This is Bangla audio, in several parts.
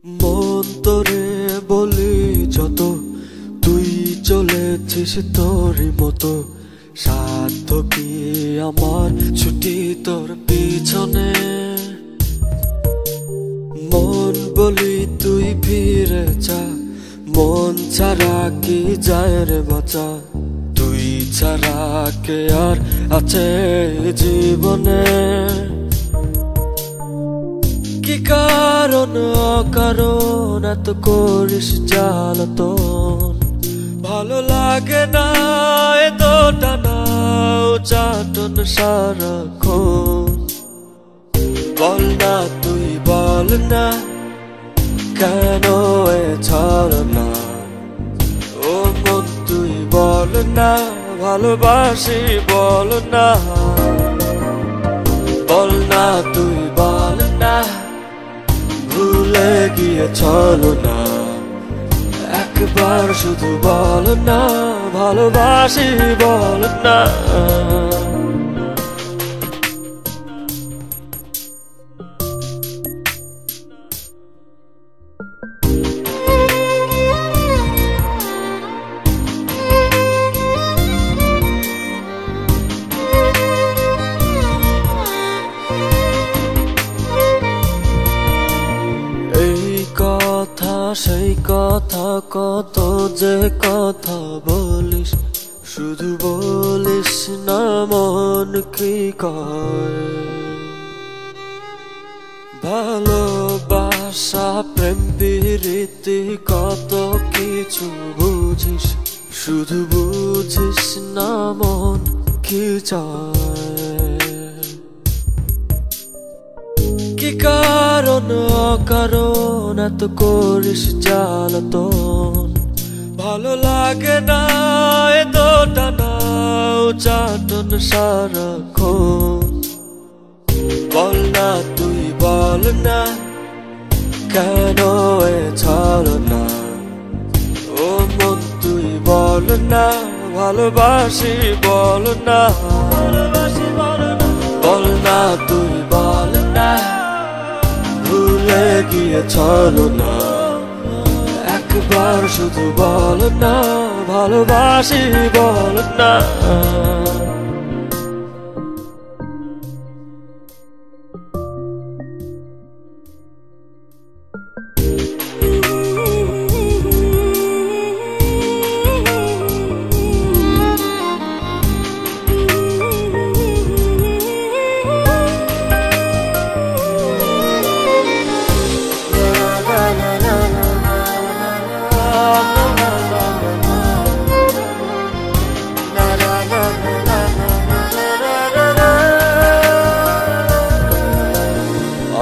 মন তোরে বলি যত, তুই চলেছিস তোরই মতো। সাধ্য কি আমার ছুটি তোর পিছনে। মন বলি তুই ফিরে যা, মন ছাড়া কি যায় রে বাঁচা। তুই ছাড়া কে আর আছে জীবনে। কি কারণ অকারণ এত করিস জ্বালাতন। ভালো লাগে না এত টানা চাটন সারাক্ষণ। বল না তুই বল না, কেন এ ছলনা। ও মন তুই বল না, ভালোবাসি বল না। বল না তুই বল না, ভুলে গিয়ে চলো না। একবার শুধু বল না, ভালোবাসি বল না। সেই কথা কত যে কথা বলিস, শুধু বলিস না মন কি কয়। ভালোবাসা প্রেম প্রীতি কত কিছু বুঝিস, শুধু বুঝিস না মন কি চায়। কি কারণ অকারণ এত করিস জ্বালাতন। ভালো লাগে না এত টানা চাটন সারাক্ষণ। বল না তুই বল না, কেন এ ছলনা। ও মন তুই বল না, ভালোবাসি বল না। বল না তুই বল না, ভুলে গিয়ে চলো না। একবার শুধু বল না, ভালোবাসি বল না।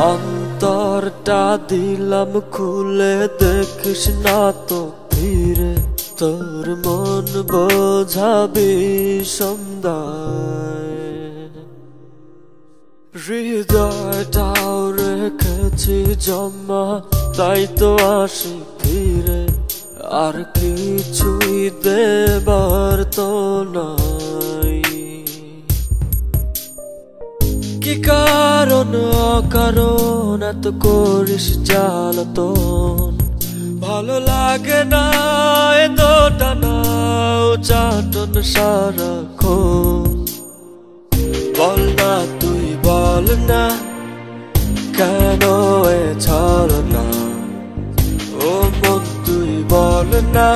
অন্তরটা দিলাম খুলে, দেখিস না তো ফিরে। তোর মন বোঝাবি সন্ধ্যায়। হৃদয়টাও রেখেছি জমা, তাই তো আসি ফিরে। আর কিছুই দেবার তো নাই। কি কারণ অকারণ এত করিস জ্বালাতন। ভালো লাগে না এত টানা চাটন সারাক্ষণ। বল না তুই বল না, কেন এ ছলনা। ও মন তুই বল না,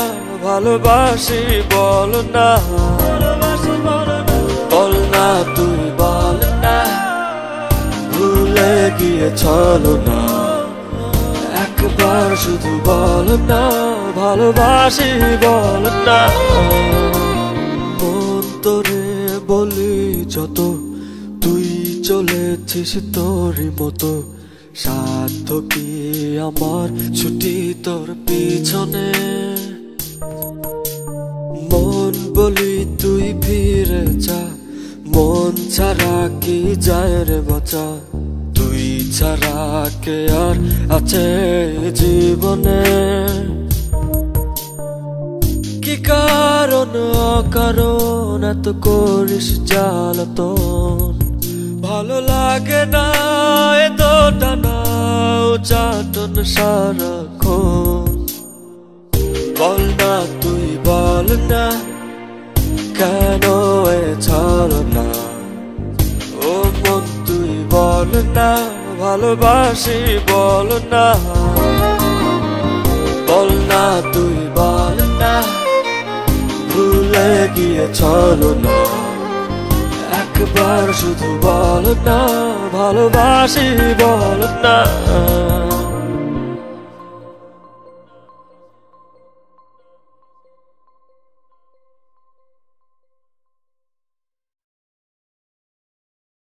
ভালোবাসি বল না। বল না তুই বল না, ভুলে গিয়ে চলো না। একবার শুধু বল না, ভালোবাসি বল না। মন তোরে বলি যত, তুই চলেছিস তোরই মতো। সাধ্য কি আমার ছুটি তোর পিছনে। মন বলি তুই ফিরে যা, মন ছাড়া কি যায় রে বাঁচা। তুই ছাড়া কে আর আছে জীবনে। কি কারণ অকারণ এত করিস জ্বালাতন। ভালো লাগে না এত টানা চাটন সারাক্ষণ বল না তুই বল না কেন এ ছলনা ও মন তুই বল না ভালোবাসি বল না তুই বল না ভুলে গিয়ে ছলনা একবার শুধু বল না ভালোবাসি বল না